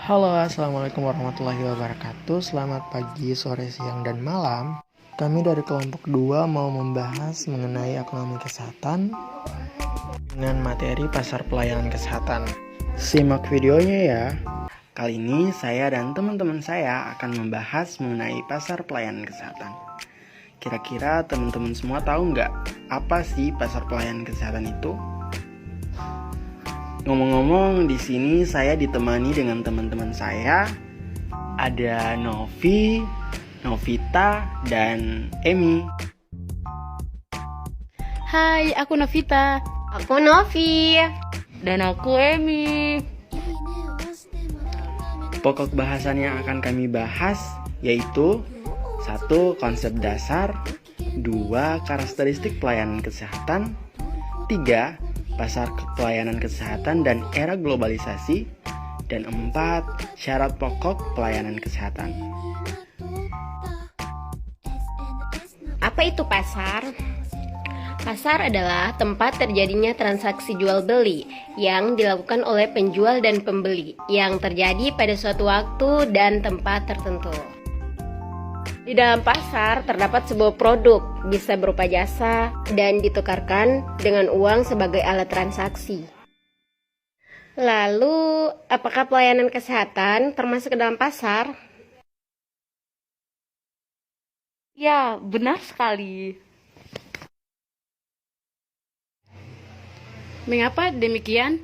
Halo, assalamualaikum warahmatullahi wabarakatuh. Selamat pagi, sore, siang, dan malam. Kami dari kelompok 2 mau membahas mengenai ekonomi kesehatan dengan materi pasar pelayanan kesehatan. Simak videonya ya. Kali ini saya dan teman-teman saya akan membahas mengenai pasar pelayanan kesehatan. Kira-kira teman-teman semua tahu nggak apa sih pasar pelayanan kesehatan itu? Ngomong-ngomong, di sini saya ditemani dengan teman-teman saya. Ada Novi, Novita, dan Emi. Hai, aku Novita. Aku Novi. Dan aku Emi. Pokok bahasan yang akan kami bahas yaitu 1. Konsep dasar, 2. Karakteristik pelayanan kesehatan, 3. Pasar pelayanan kesehatan dan era globalisasi, dan 4. Syarat pokok pelayanan kesehatan. Apa itu pasar? Pasar adalah tempat terjadinya transaksi jual beli yang dilakukan oleh penjual dan pembeli yang terjadi pada suatu waktu dan tempat tertentu. Di dalam pasar terdapat sebuah produk, bisa berupa jasa, dan ditukarkan dengan uang sebagai alat transaksi. Lalu, apakah pelayanan kesehatan termasuk ke dalam pasar? Ya, benar sekali. Mengapa demikian?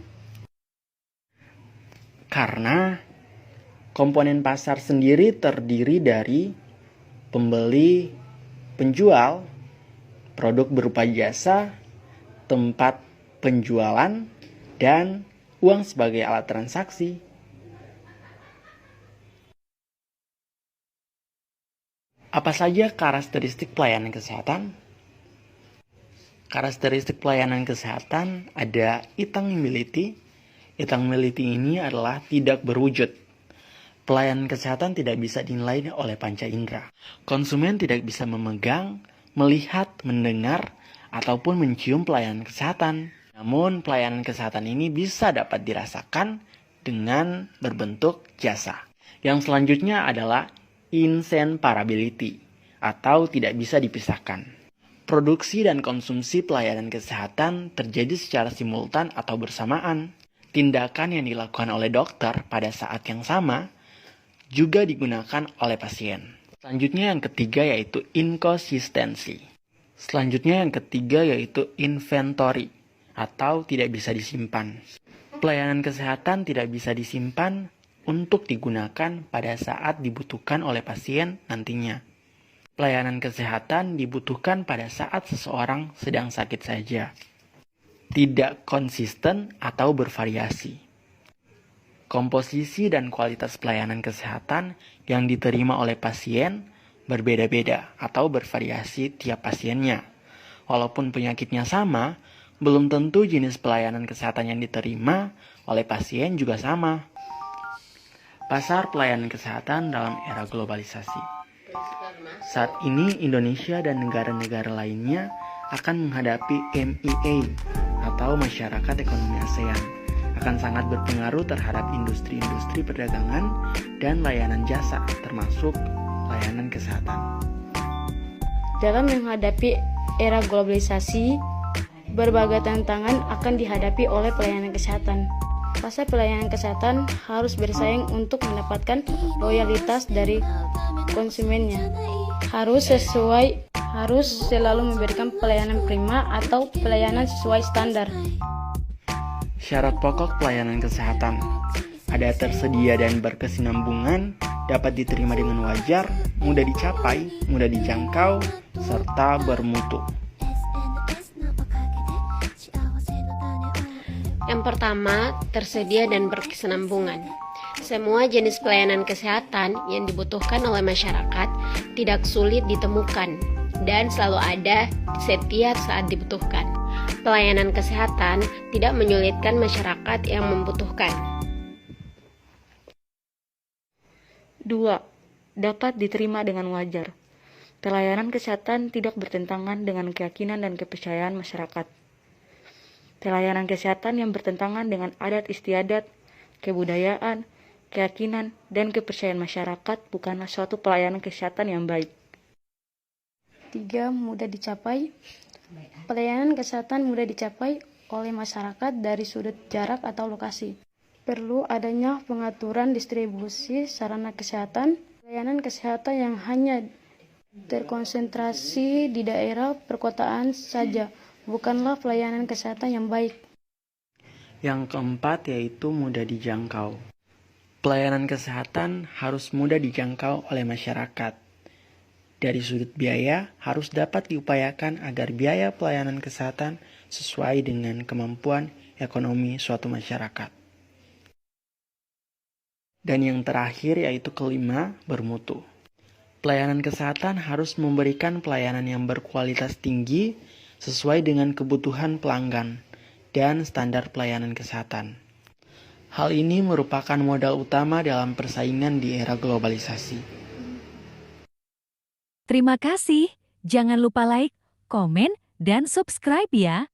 Karena komponen pasar sendiri terdiri dari pembeli, penjual, produk berupa jasa, tempat penjualan, dan uang sebagai alat transaksi. Apa saja karakteristik pelayanan kesehatan? Karakteristik pelayanan kesehatan ada etangibility. Etangibility ini adalah tidak berwujud. Pelayanan kesehatan tidak bisa dinilai oleh panca indera. Konsumen tidak bisa memegang, melihat, mendengar, ataupun mencium pelayanan kesehatan. Namun, pelayanan kesehatan ini bisa dapat dirasakan dengan berbentuk jasa. Yang selanjutnya adalah inseparability, atau tidak bisa dipisahkan. Produksi dan konsumsi pelayanan kesehatan terjadi secara simultan atau bersamaan. Tindakan yang dilakukan oleh dokter pada saat yang sama juga digunakan oleh pasien. Selanjutnya yang ketiga yaitu inkonsistensi. Selanjutnya yang ketiga yaitu inventory atau tidak bisa disimpan. Pelayanan kesehatan tidak bisa disimpan untuk digunakan pada saat dibutuhkan oleh pasien nantinya. Pelayanan kesehatan dibutuhkan pada saat seseorang sedang sakit saja. Tidak konsisten atau bervariasi. Komposisi dan kualitas pelayanan kesehatan yang diterima oleh pasien berbeda-beda atau bervariasi tiap pasiennya. Walaupun penyakitnya sama, belum tentu jenis pelayanan kesehatan yang diterima oleh pasien juga sama. Pasar pelayanan kesehatan dalam era globalisasi. Saat ini Indonesia dan negara-negara lainnya akan menghadapi MEA atau Masyarakat Ekonomi ASEAN. Akan sangat berpengaruh terhadap industri-industri perdagangan dan layanan jasa, termasuk layanan kesehatan. Dalam menghadapi era globalisasi, berbagai tantangan akan dihadapi oleh pelayanan kesehatan. Pasar pelayanan kesehatan harus bersaing untuk mendapatkan loyalitas dari konsumennya. Harus selalu memberikan pelayanan prima atau pelayanan sesuai standar. Syarat pokok pelayanan kesehatan ada tersedia dan berkesinambungan, dapat diterima dengan wajar, mudah dicapai, mudah dijangkau, serta bermutu. Yang pertama, tersedia dan berkesinambungan. Semua jenis pelayanan kesehatan yang dibutuhkan oleh masyarakat tidak sulit ditemukan dan selalu ada setiap saat dibutuhkan. Pelayanan kesehatan tidak menyulitkan masyarakat yang membutuhkan. 2. Dapat diterima dengan wajar. Pelayanan kesehatan tidak bertentangan dengan keyakinan dan kepercayaan masyarakat. Pelayanan kesehatan yang bertentangan dengan adat istiadat, kebudayaan, keyakinan, dan kepercayaan masyarakat bukanlah suatu pelayanan kesehatan yang baik. 3. Mudah dicapai. Pelayanan kesehatan mudah dicapai oleh masyarakat dari sudut jarak atau lokasi. Perlu adanya pengaturan distribusi sarana kesehatan. Pelayanan kesehatan yang hanya terkonsentrasi di daerah perkotaan saja bukanlah pelayanan kesehatan yang baik. Yang keempat yaitu mudah dijangkau. Pelayanan kesehatan harus mudah dijangkau oleh masyarakat. Dari sudut biaya, harus dapat diupayakan agar biaya pelayanan kesehatan sesuai dengan kemampuan ekonomi suatu masyarakat. Dan yang terakhir yaitu kelima, bermutu. Pelayanan kesehatan harus memberikan pelayanan yang berkualitas tinggi sesuai dengan kebutuhan pelanggan dan standar pelayanan kesehatan. Hal ini merupakan modal utama dalam persaingan di era globalisasi. Terima kasih. Jangan lupa like, komen, dan subscribe ya.